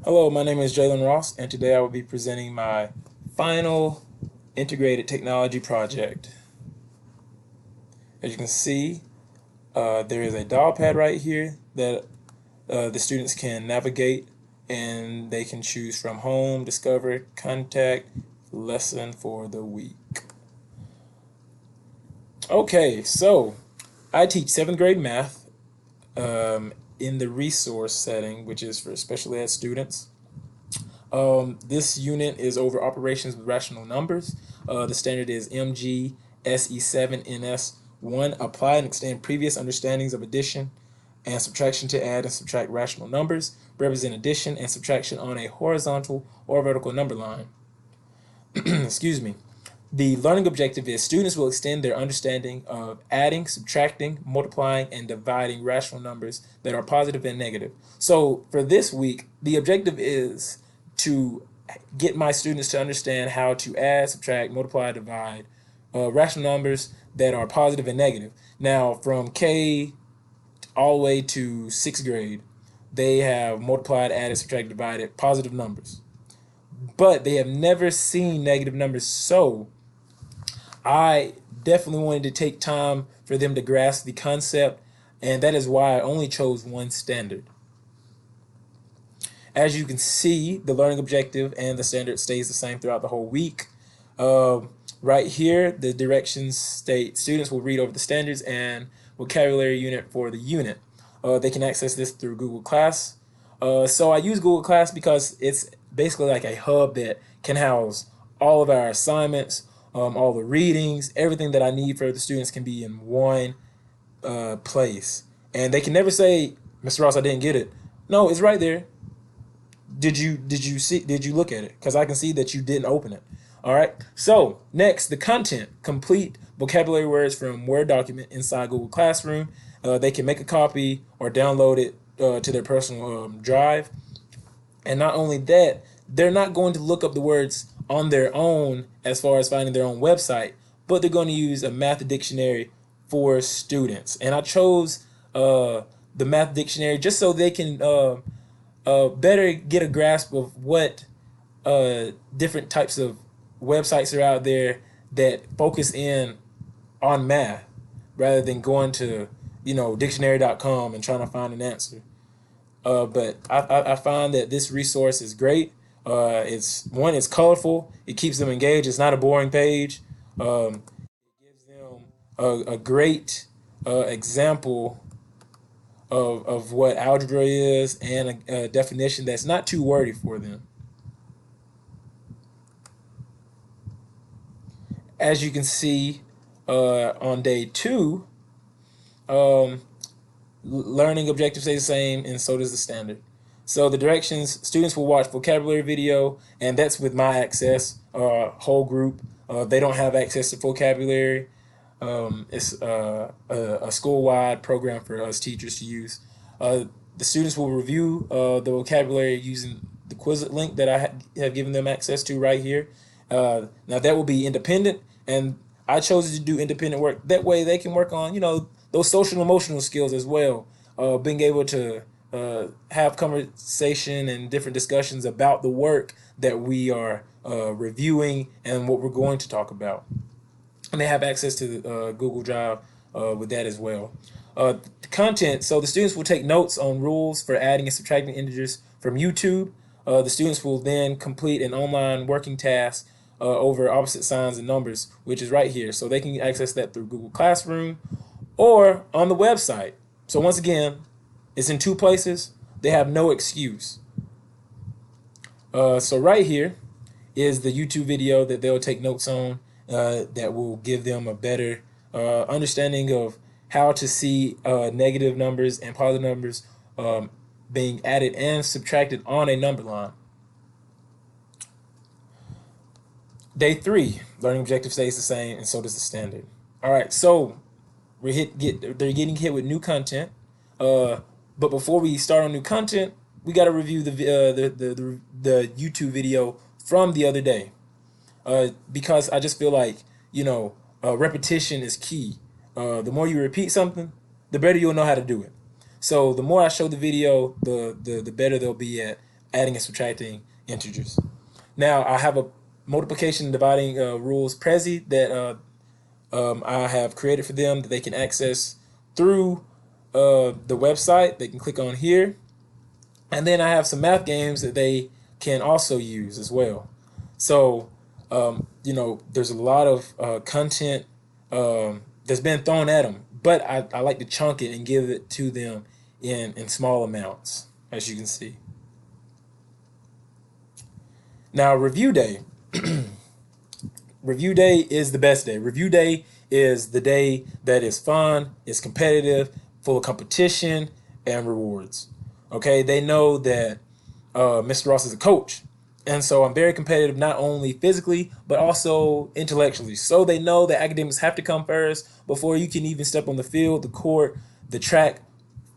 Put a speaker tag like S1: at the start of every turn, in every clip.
S1: Hello, my name is Jaleen Ross, and today I will be presenting my final integrated technology project. As you can see, there is a dial pad right here that the students can navigate, and they can choose from home, discover, contact, lesson for the week. Okay, so I teach 7th grade math in the resource setting, which is for special ed students. This unit is over operations with rational numbers. The standard is MG SE7NS1. Apply and extend previous understandings of addition and subtraction to add and subtract rational numbers. Represent addition and subtraction on a horizontal or vertical number line. Excuse me. The learning objective is students will extend their understanding of adding, subtracting, multiplying, and dividing rational numbers that are positive and negative. So for this week, the objective is to get my students to understand how to add, subtract, multiply, divide rational numbers that are positive and negative. Now, from K all the way to 6th grade, they have multiplied, added, subtracted, divided positive numbers. But they have never seen negative numbers, so I definitely wanted to take time for them to grasp the concept, and that is why I only chose one standard. As you can see, the learning objective and the standard stays the same throughout the whole week. Right here, the directions state students will read over the standards and vocabulary unit for the unit. They can access this through Google Class. So I use Google Class because it's basically like a hub that can house all of our assignments, all the readings, everything that I need for the students can be in one place. And they can never say, Mr. Ross, I didn't get it. No, it's right there. Did you look at it? Because I can see that you didn't open it. All right. So next, the content: complete vocabulary words from Word document inside Google Classroom. They can make a copy or download it to their personal drive. And not only that, they're not going to look up the words on their own as far as finding their own website, but they're going to use a math dictionary for students. And I chose the math dictionary just so they can better get a grasp of what different types of websites are out there that focus in on math rather than going to dictionary.com and trying to find an answer. But I find that this resource is great. It's colorful. It keeps them engaged. It's not a boring page. It gives them a great example of what algebra is and a definition that's not too wordy for them. As you can see on day 2, learning objective stays the same, and so does the standard. So the directions: students will watch vocabulary video, and that's with my access, whole group. They don't have access to vocabulary. It's a school-wide program for us teachers to use. The students will review the vocabulary using the Quizlet link that I have given them access to right here. Now that will be independent, and I chose to do independent work. That way they can work on, those social and emotional skills as well. Being able to have conversation and different discussions about the work that we are reviewing and what we're going to talk about. And they have access to Google Drive with that as well. The content: so the students will take notes on rules for adding and subtracting integers from YouTube. The students will then complete an online working task over opposite signs and numbers, which is right here. So they can access that through Google Classroom or on the website. So once again, it's in 2 places. They have no excuse. So right here is the YouTube video that they'll take notes on that will give them a better understanding of how to see negative numbers and positive numbers being added and subtracted on a number line. Day 3, learning objective stays the same, and so does the standard. All right, so they're getting hit with new content. But before we start on new content, we got to review the YouTube video from the other day. Because I just feel like repetition is key. The more you repeat something, the better you'll know how to do it. So the more I show the video, the better they'll be at adding and subtracting integers. Now I have a multiplication and dividing rules Prezi that I have created for them that they can access through the website. They can click on here. And then I have some math games that they can also use as well. So, there's a lot of content that's been thrown at them, but I like to chunk it and give it to them in small amounts, as you can see. Now, review day. Review day is the best day. Review day is the day that is fun, is competitive, full of competition and rewards. Okay, they know that Mr. Ross is a coach, and so I'm very competitive, not only physically but also intellectually. So they know that academics have to come first before you can even step on the field, the court, the track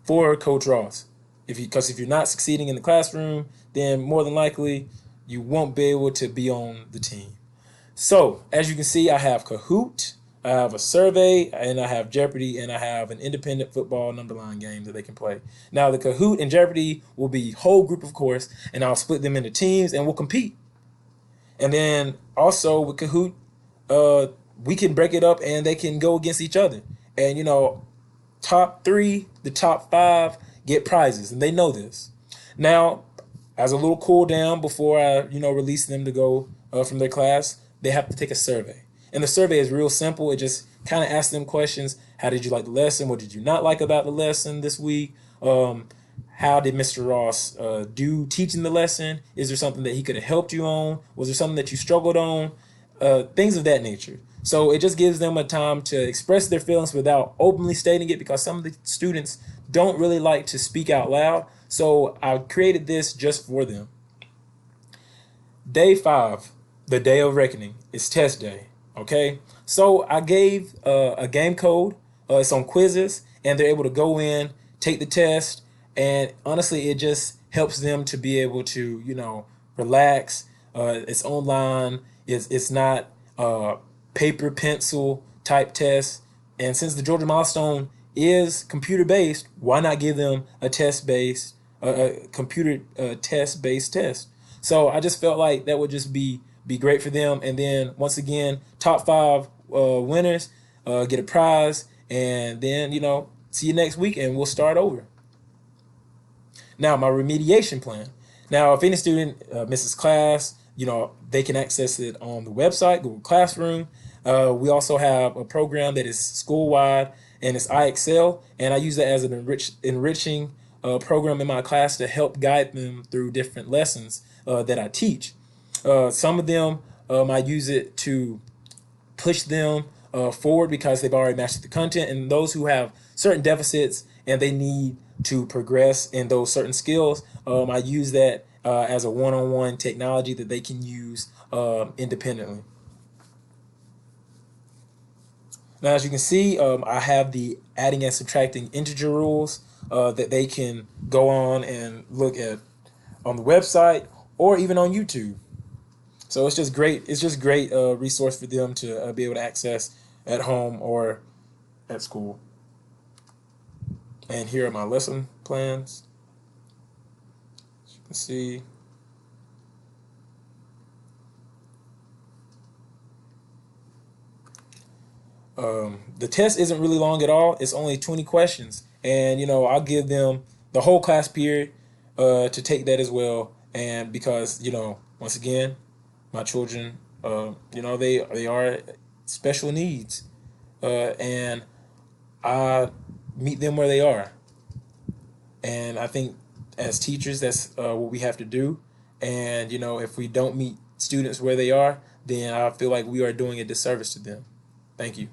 S1: for Coach Ross. Because if you're not succeeding in the classroom, then more than likely you won't be able to be on the team. So, as you can see, I have Kahoot, I have a survey, and I have Jeopardy, and I have an independent football number line game that they can play. Now, the Kahoot and Jeopardy will be whole group, of course, and I'll split them into teams, and we'll compete. And then also with Kahoot, we can break it up, and they can go against each other. And, top 3, the top 5 get prizes, and they know this. Now, as a little cool down before I, release them to go from their class, they have to take a survey. And the survey is real simple. It just kind of asks them questions. How did you like the lesson? What did you not like about the lesson this week? How did Mr. Ross do teaching the lesson? Is there something that he could have helped you on? Was there something that you struggled on? Things of that nature. So it just gives them a time to express their feelings without openly stating it, because some of the students don't really like to speak out loud. So I created this just for them. Day 5, the day of reckoning, is test day. Okay, so I gave a game code. It's on quizzes, and they're able to go in, take the test, and honestly, it just helps them to be able to, relax. It's online. It's not paper pencil type test. And since the Georgia milestone is computer based, why not give them a computer test based test? So I just felt like that would just be great for them. And then once again, top 5 winners get a prize, and then see you next week, and we'll start over. Now, my remediation plan. Now, if any student misses class, they can access it on the website, Google Classroom. We also have a program that is school-wide, and it's iExcel, and I use that as an enriching program in my class to help guide them through different lessons that I teach. Some of them, I use it to push them forward because they've already mastered the content, and those who have certain deficits and they need to progress in those certain skills, I use that as a one-on-one technology that they can use independently. Now, as you can see, I have the adding and subtracting integer rules that they can go on and look at on the website or even on YouTube. So it's just great. It's just great resource for them to be able to access at home or at school. And here are my lesson plans. As you can see. The test isn't really long at all. It's only 20 questions. And, I'll give them the whole class period to take that as well. And because, once again, my children, they are special needs. And I meet them where they are. And I think as teachers, that's what we have to do. And, if we don't meet students where they are, then I feel like we are doing a disservice to them. Thank you.